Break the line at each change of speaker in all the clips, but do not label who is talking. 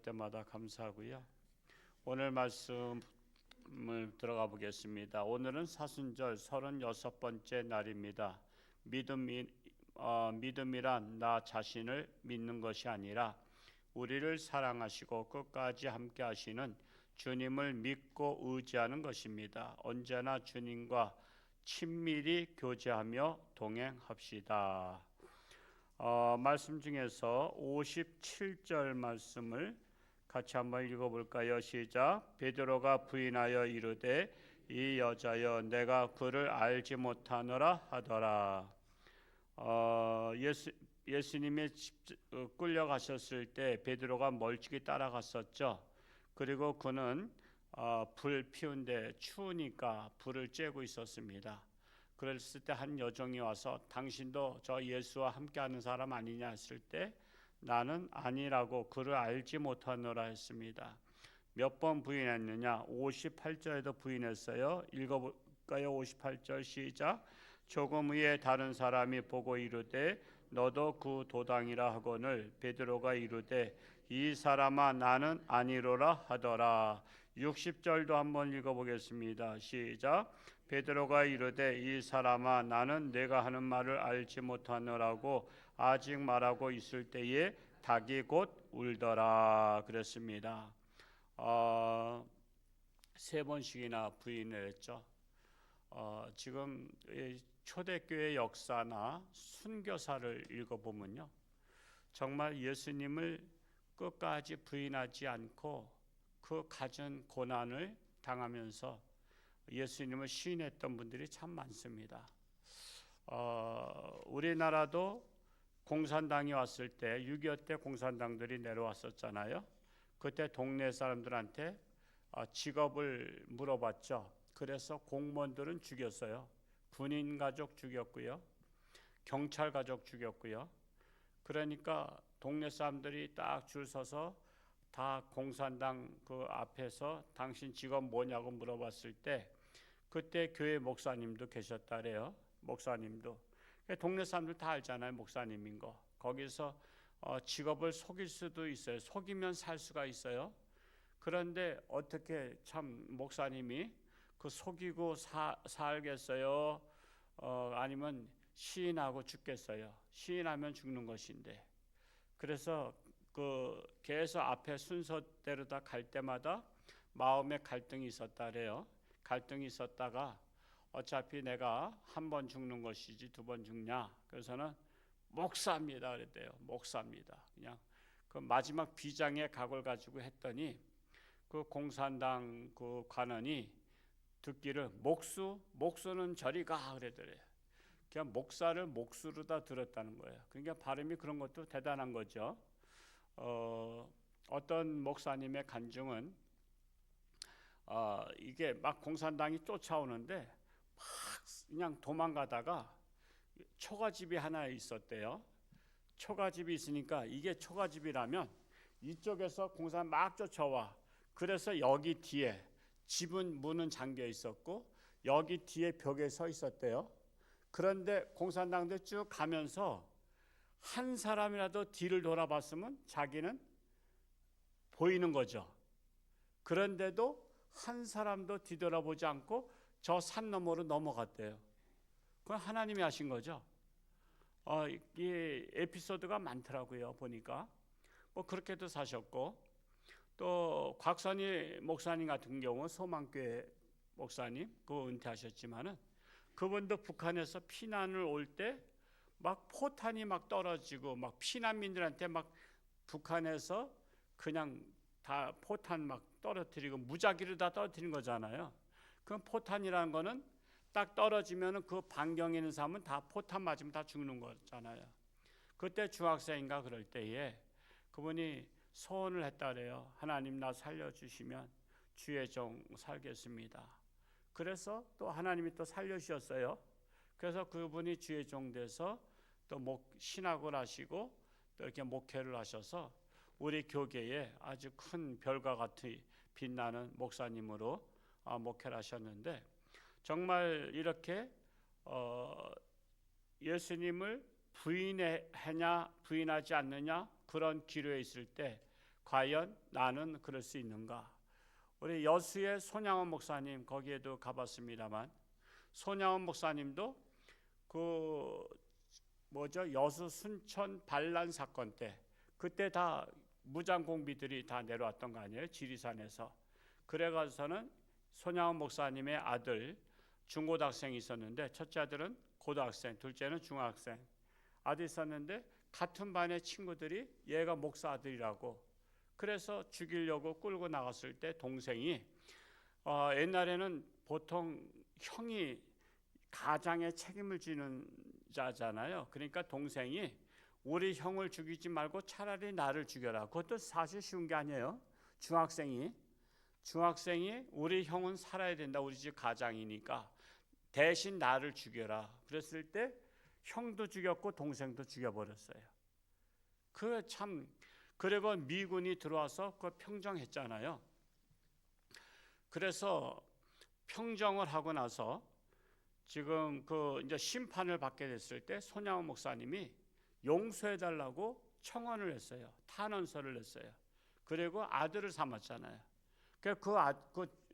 때마다 감사하고요. 오늘 말씀을 들어가 보겠습니다. 오늘은 사순절 36번째 날입니다. 믿음이란 나 자신을 믿는 것이 아니라 우리를 사랑하시고 끝까지 함께 하시는 주님을 믿고 의지하는 것입니다. 언제나 주님과 친밀히 교제하며 동행합시다. 말씀 중에서 57절 말씀을 같이 한번 읽어볼까요? 시작. 베드로가 부인하여 이르되 이 여자여 내가 그를 알지 못하노라 하더라. 예수님이 끌려가셨을 때 베드로가 멀찍이 따라갔었죠. 그리고 그는 불 피운데 추우니까 불을 쬐고 있었습니다. 그랬을 때 한 여종이 와서 당신도 저 예수와 함께하는 사람 아니냐 했을 때 나는 아니라고 그를 알지 못하노라 했습니다. 몇 번 부인했느냐? 58절에도 부인했어요. 읽어볼까요? 58절 시작. 조금 후에 다른 사람이 보고 이르되 너도 그 도당이라 하거늘 베드로가 이르되 이 사람아 나는 아니로라 하더라. 60절도 한번 읽어보겠습니다. 시작. 베드로가 이르되 이 사람아 나는 내가 하는 말을 알지 못하노라고 아직 말하고 있을 때에 닭이 곧 울더라 그랬습니다. 3번씩이나 부인을 했죠. 지금 초대교회 역사나 순교사를 읽어보면요, 정말 예수님을 끝까지 부인하지 않고 그 가진 고난을 당하면서 예수님을 시인했던 분들이 참 많습니다. 우리나라도 공산당이 왔을 때 6.25 때 공산당들이 내려왔었잖아요. 그때 동네 사람들한테 직업을 물어봤죠. 그래서 공무원들은 죽였어요. 군인 가족 죽였고요. 경찰 가족 죽였고요. 그러니까 동네 사람들이 딱 줄 서서 다 공산당 그 앞에서 당신 직업 뭐냐고 물어봤을 때 그때 교회 목사님도 계셨다래요. 목사님도. 동네 사람들 다 알잖아요. 목사님인 거. 거기서 직업을 속일 수도 있어요. 속이면 살 수가 있어요. 그런데 어떻게 참 목사님이 그 속이고 살겠어요? 아니면 시인하고 죽겠어요? 시인하면 죽는 것인데. 그래서 계속 앞에 순서대로 다 갈 때마다 마음에 갈등이 있었다래요. 갈등이 있었다가 어차피 내가 한 번 죽는 것이지 2번 죽냐? 그래서는 목사입니다 그랬대요. 목사입니다. 그냥 그 마지막 비장의 각오를 가지고 했더니 그 공산당 그 관원이 듣기를 목수는 저리 가 그러더래요. 그냥 목사를 목수로다 들었다는 거예요. 그러니까 발음이 그런 것도 대단한 거죠. 어떤 목사님의 간증은 이게 막 공산당이 쫓아오는데 막 그냥 도망가다가 초가집이 하나 있었대요. 초가집이 있으니까 이게 초가집이라면 이쪽에서 공산 막 쫓아와. 그래서 여기 뒤에 집은 문은 잠겨 있었고 여기 뒤에 벽에 서 있었대요. 그런데 공산당들 쭉 가면서 한 사람이라도 뒤를 돌아봤으면 자기는 보이는 거죠. 그런데도 한 사람도 뒤돌아보지 않고 저 산 너머로 넘어갔대요. 그건 하나님이 하신 거죠. 이 에피소드가 많더라고요. 보니까 뭐 그렇게도 사셨고, 또 곽선희 목사님 같은 경우 소망교회 목사님 그 은퇴하셨지만은 그분도 북한에서 피난을 올 때 막 포탄이 막 떨어지고 막 피난민들한테 막 북한에서 그냥 다 포탄 막 떨어뜨리고 무작위로 다 떨어뜨린 거잖아요. 그 포탄이라는 거는 딱 떨어지면은 그 반경에 있는 사람은 다 포탄 맞으면 다 죽는 거잖아요. 그때 중학생인가 그럴 때에 그분이 소원을 했다래요. 하나님 나 살려주시면 주의 종 살겠습니다. 그래서 또 하나님이 또 살려주셨어요. 그래서 그분이 주의 종 돼서 또 신학을 하시고 또 이렇게 목회를 하셔서 우리 교계에 아주 큰 별과 같이 빛나는 목사님으로 목회를 하셨는데, 정말 이렇게 예수님을 부인하냐 부인하지 않느냐 그런 기로에 있을 때 과연 나는 그럴 수 있는가? 우리 여수의 손양원 목사님 거기에도 가봤습니다만 손양원 목사님도 그 여수 순천 반란 사건 때 그때 다 무장공비들이 다 내려왔던 거 아니에요? 지리산에서. 그래가서는 손양원 목사님의 아들 중고등학생이 있었는데 첫째 아들은 고등학생, 둘째는 중학생 아들이 있었는데 같은 반의 친구들이 얘가 목사 아들이라고 그래서 죽이려고 끌고 나갔을 때 동생이 옛날에는 보통 형이 가장의 책임을 지는 자잖아요. 그러니까 동생이 우리 형을 죽이지 말고 차라리 나를 죽여라. 그것도 사실 쉬운 게 아니에요. 중학생이 우리 형은 살아야 된다. 우리 집 가장이니까 대신 나를 죽여라. 그랬을 때 형도 죽였고 동생도 죽여버렸어요. 그리고 미군이 들어와서 그 평정했잖아요. 그래서 평정을 하고 나서 지금 그 이제 심판을 받게 됐을 때 손양원 목사님이 용서해달라고 청원을 했어요. 탄원서를 냈어요. 그리고 아들을 삼았잖아요.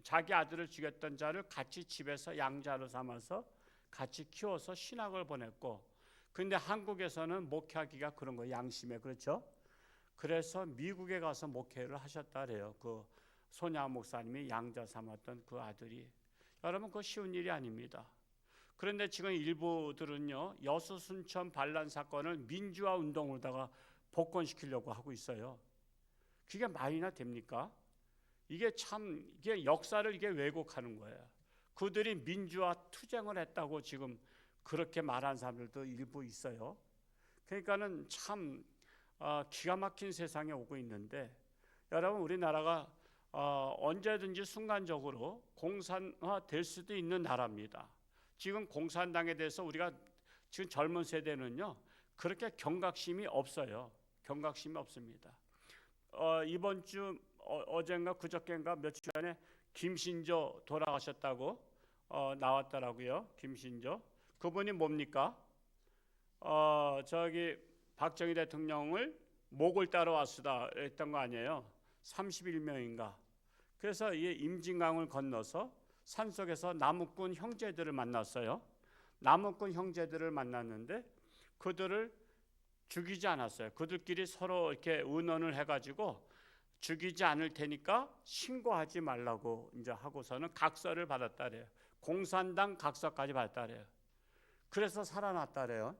자기 아들을 죽였던 자를 같이 집에서 양자로 삼아서 같이 키워서 신학을 보냈고, 근데 한국에서는 목회하기가 그런 거 양심에 그렇죠. 그래서 미국에 가서 목회를 하셨다 그래요. 그 손양원 목사님이 양자 삼았던 그 아들이. 여러분 그거 쉬운 일이 아닙니다. 그런데 지금 일부들은요 여수 순천 반란 사건을 민주화 운동으로다가 복권시키려고 하고 있어요. 그게 말이나 됩니까? 이게 역사를 왜곡하는 거예요. 그들이 민주화 투쟁을 했다고 지금 그렇게 말한 사람들도 일부 있어요. 그러니까는 참 기가 막힌 세상에 오고 있는데 여러분 우리나라가 언제든지 순간적으로 공산화될 수도 있는 나라입니다. 지금 공산당에 대해서 우리가 지금 젊은 세대는요 그렇게 경각심이 없어요. 경각심이 없습니다. 이번 주 어젠가 그저께인가 며칠 전에 김신조 돌아가셨다고 나왔더라고요. 김신조 그분이 뭡니까? 저기 박정희 대통령을 목을 따러 왔으다 했던 거 아니에요. 31명인가. 그래서 이 임진강을 건너서 산속에서 남욱군 형제들을 만났어요. 남욱군 형제들을 만났는데 그들을 죽이지 않았어요. 그들끼리 서로 이렇게 의논을 해가지고 죽이지 않을 테니까 신고하지 말라고 이제 하고서는 각서를 받았다 그래요. 공산당 각서까지 받았다 그래요. 그래서 살아났다 그래요.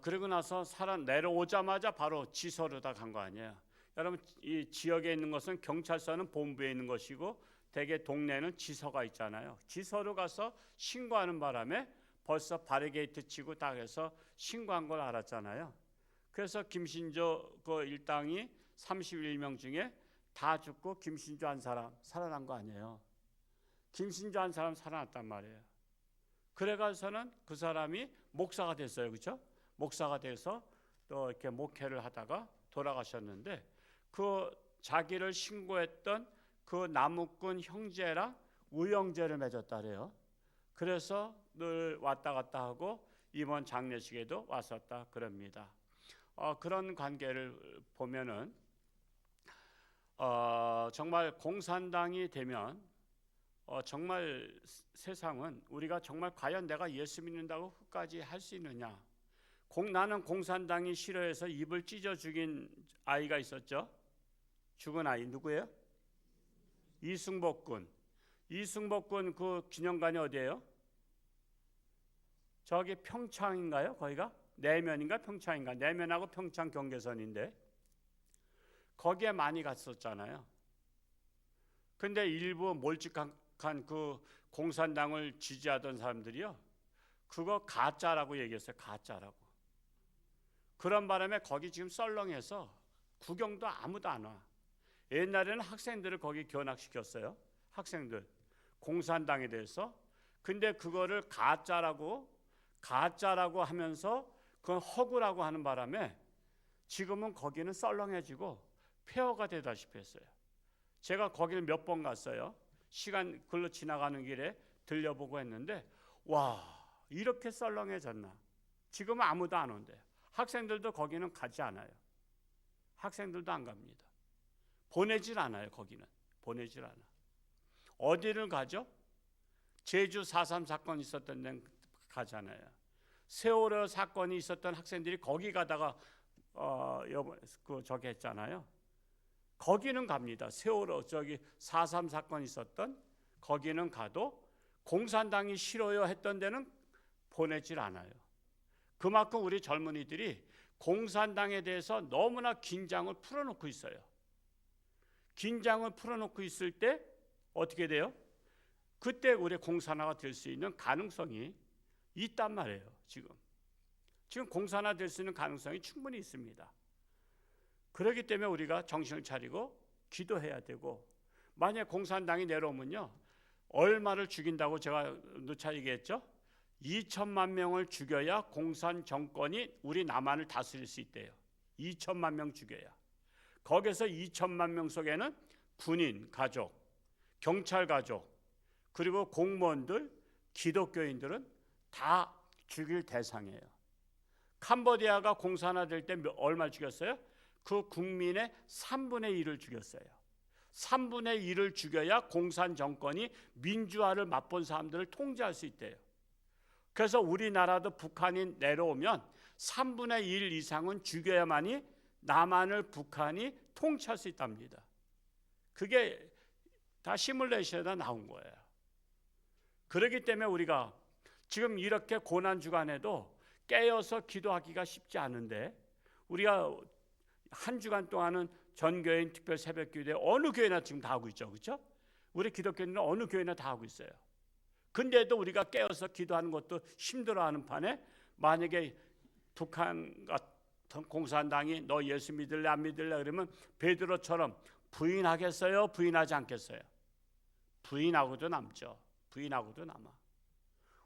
그리고 나서 내려오자마자 바로 지서로 다 간 거 아니에요. 여러분 이 지역에 있는 것은 경찰서는 본부에 있는 것이고 대개 동네는 지서가 있잖아요. 지서로 가서 신고하는 바람에 벌써 바리게이트 치고 다 해서 신고한 걸 알았잖아요. 그래서 김신조 그 일당이 31명 중에 다 죽고 김신조 한 사람 살아난 거 아니에요. 김신조 한 사람 살아났단 말이에요. 그래가지고서는 그 사람이 목사가 됐어요. 그렇죠? 목사가 돼서 또 이렇게 목회를 하다가 돌아가셨는데 그 자기를 신고했던 그 남욱군 형제랑 우영제를 맺었다 그래요. 그래서 늘 왔다 갔다 하고 이번 장례식에도 왔었다 그럽니다. 그런 관계를 보면은 정말 공산당이 되면 정말 세상은 우리가 정말 과연 내가 예수 믿는다고 끝까지 할 수 있느냐. 나는 공산당이 싫어해서 입을 찢어 죽인 아이가 있었죠. 죽은 아이 누구예요? 이승복군 그 기념관이 어디예요? 저기 평창인가요? 거기가? 내면인가 평창인가? 내면하고 평창 경계선인데 거기에 많이 갔었잖아요. 근데 일부 몰직한 그 공산당을 지지하던 사람들이요 그거 가짜라고 얘기했어요. 가짜라고. 그런 바람에 거기 지금 썰렁해서 구경도 아무도 안 와. 옛날에는 학생들을 거기 견학시켰어요. 학생들 공산당에 대해서. 근데 그거를 가짜라고 하면서 그건 허구라고 하는 바람에 지금은 거기는 썰렁해지고 폐허가 되다시피 했어요. 제가 거기를 몇 번 갔어요. 시간 글로 지나가는 길에 들려보고 했는데 와 이렇게 썰렁해졌나. 지금은 아무도 안 온대요. 학생들도 거기는 가지 않아요. 학생들도 안 갑니다. 보내질 않아요. 거기는 보내질 않아. 어디를 가죠? 제주 4.3 사건 있었던 데 가잖아요. 세월호 사건이 있었던 학생들이 거기 가다가 저기 했잖아요. 거기는 갑니다. 세월호 저기 4.3 사건 있었던 거기는 가도 공산당이 싫어요 했던 데는 보내질 않아요. 그만큼 우리 젊은이들이 공산당에 대해서 너무나 긴장을 풀어놓고 있어요. 긴장을 풀어놓고 있을 때 어떻게 돼요? 그때 우리 공산화가 될 수 있는 가능성이 있단 말이에요. 지금 공산화 될 수 있는 가능성이 충분히 있습니다. 그렇기 때문에 우리가 정신을 차리고 기도해야 되고, 만약 공산당이 내려오면요, 얼마를 죽인다고 제가 누차 얘기했죠? 2천만 명을 죽여야 공산 정권이 우리 남한을 다스릴 수 있대요. 2천만 명 죽여야. 거기서 2천만 명 속에는 군인 가족, 경찰 가족, 그리고 공무원들, 기독교인들은 다 죽일 대상이에요. 캄보디아가 공산화될 때 얼마 죽였어요? 그 국민의 3분의 1을 죽였어요. 3분의 1을 죽여야 공산 정권이 민주화를 맛본 사람들을 통제할 수 있대요. 그래서 우리나라도 북한이 내려오면 3분의 1 이상은 죽여야만이 남한을 북한이 통치할 수 있답니다. 그게 다 시뮬레이션에다 나온 거예요. 그렇기 때문에 우리가 지금 이렇게 고난 주간에도 깨어서 기도하기가 쉽지 않은데, 우리가 한 주간 동안은 전교인 특별 새벽 기도회 어느 교회나 지금 다 하고 있죠, 그렇죠? 우리 기독교인들은 어느 교회나 다 하고 있어요. 근데도 우리가 깨어서 기도하는 것도 힘들어하는 판에, 만약에 북한 같은 공산당이 너 예수 믿을래 안 믿을래 그러면 베드로처럼 부인하겠어요? 부인하지 않겠어요? 부인하고도 남죠. 부인하고도 남아.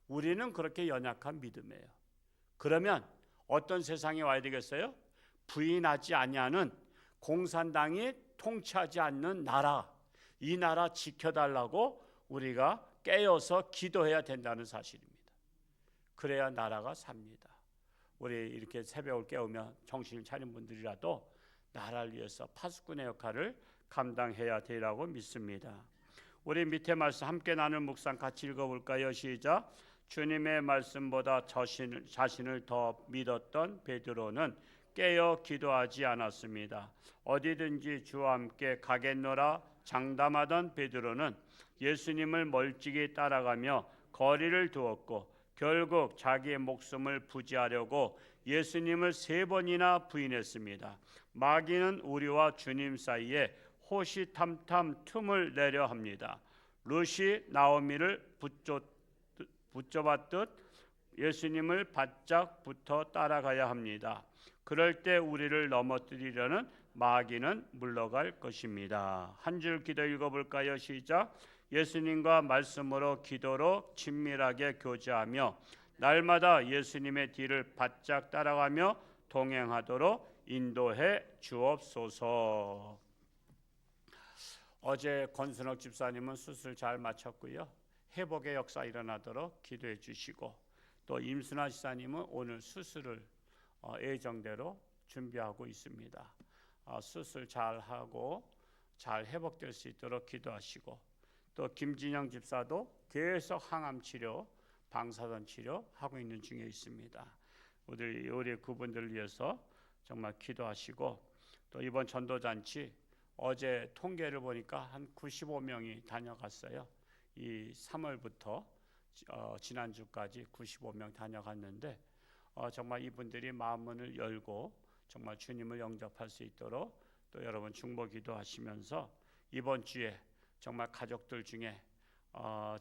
우리는 그렇게 연약한 믿음이에요. 그러면 어떤 세상이 와야 되겠어요? 부인하지 아니하는, 공산당이 통치하지 않는 나라, 이 나라 지켜달라고 우리가 깨어서 기도해야 된다는 사실입니다. 그래야 나라가 삽니다. 우리 이렇게 새벽을 깨우며 정신을 차린 분들이라도 나라를 위해서 파수꾼의 역할을 감당해야 되리라고 믿습니다. 우리 밑에 말씀 함께 나눌 묵상 같이 읽어볼까요? 시작. 주님의 말씀보다 자신을 더 믿었던 베드로는 깨어 기도하지 않았습니다. 어디든지 주와 함께 가겠노라 장담하던 베드로는 예수님을 멀찍이 따라가며 거리를 두었고, 결국 자기의 목숨을 부지하려고 예수님을 3번이나 부인했습니다. 마귀는 우리와 주님 사이에 호시탐탐 틈을 내려 합니다. 룻이 나오미를 붙잡았듯 예수님을 바짝 붙어 따라가야 합니다. 그럴 때 우리를 넘어뜨리려는 마귀는 물러갈 것입니다. 한 줄 기도 읽어볼까요? 시작. 예수님과 말씀으로 기도로 친밀하게 교제하며 날마다 예수님의 뒤를 바짝 따라가며 동행하도록 인도해 주옵소서. 어제 권순옥 집사님은 수술 잘 마쳤고요. 회복의 역사 일어나도록 기도해 주시고, 또 임순아 집사님은 오늘 수술을 예정대로 준비하고 있습니다. 수술 잘하고 잘 회복될 수 있도록 기도하시고, 또 김진영 집사도 계속 항암 치료, 방사선 치료 하고 있는 중에 있습니다. 우리 그분들을 위해서 정말 기도하시고, 또 이번 전도잔치 어제 통계를 보니까 한 95명이 다녀갔어요. 이 3월부터 지난주까지 95명 다녀갔는데, 정말 이분들이 마음문을 열고 정말 주님을 영접할 수 있도록 또 여러분 중보 기도하시면서, 이번 주에 정말 가족들 중에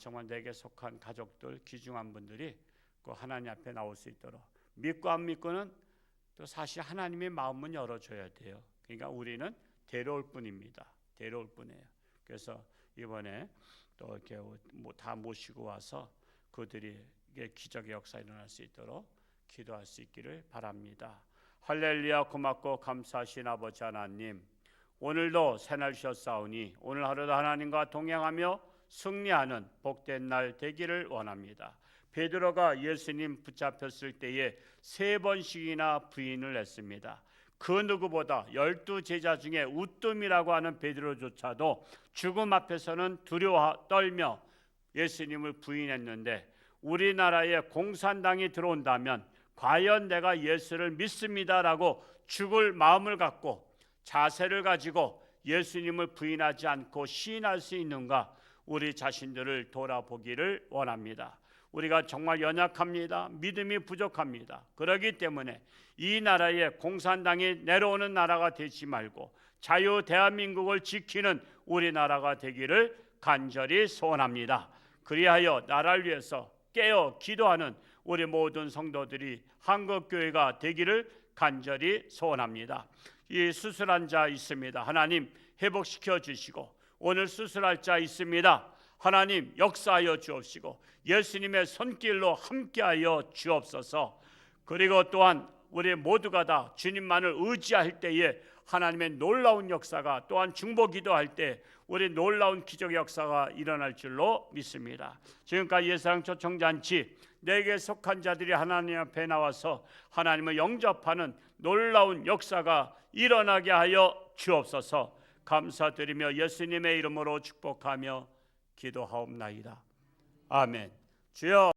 정말 내게 속한 가족들, 귀중한 분들이 그 하나님 앞에 나올 수 있도록, 믿고 안 믿고는 또 사실 하나님의 마음문 열어줘야 돼요. 그러니까 우리는 데려올 뿐입니다. 데려올 뿐이에요. 그래서 이번에 또 이렇게 다 모시고 와서 그들에게 기적의 역사 일어날 수 있도록 기도할 수 있기를 바랍니다. 할렐루야. 고맙고 감사하신 아버지 하나님, 오늘도 새날이셨사오니 오늘 하루도 하나님과 동행하며 승리하는 복된 날 되기를 원합니다. 베드로가 예수님 붙잡혔을 때에 3번씩이나 부인을 했습니다. 그 누구보다 12 제자 중에 우뜸이라고 하는 베드로조차도 죽음 앞에서는 두려워 떨며 예수님을 부인했는데, 우리나라에 공산당이 들어온다면 과연 내가 예수를 믿습니다라고 죽을 마음을 갖고 자세를 가지고 예수님을 부인하지 않고 시인할 수 있는가, 우리 자신들을 돌아보기를 원합니다. 우리가 정말 연약합니다. 믿음이 부족합니다. 그렇기 때문에 이 나라에 공산당이 내려오는 나라가 되지 말고 자유 대한민국을 지키는 우리나라가 되기를 간절히 소원합니다. 그리하여 나라를 위해서 깨어 기도하는 우리 모든 성도들이 한국교회가 되기를 간절히 소원합니다. 이 수술한 자 있습니다. 하나님 회복시켜 주시고, 오늘 수술할 자 있습니다. 하나님 역사하여 주옵시고 예수님의 손길로 함께하여 주옵소서. 그리고 또한 우리 모두가 다 주님만을 의지할 때에 하나님의 놀라운 역사가, 또한 중보 기도할 때 우리 놀라운 기적 역사가 일어날 줄로 믿습니다. 지금까지 예사랑 초청잔치 내게 속한 자들이 하나님 앞에 나와서 하나님을 영접하는 놀라운 역사가 일어나게 하여 주옵소서. 감사드리며 예수님의 이름으로 축복하며 기도하옵나이다. 아멘. 주여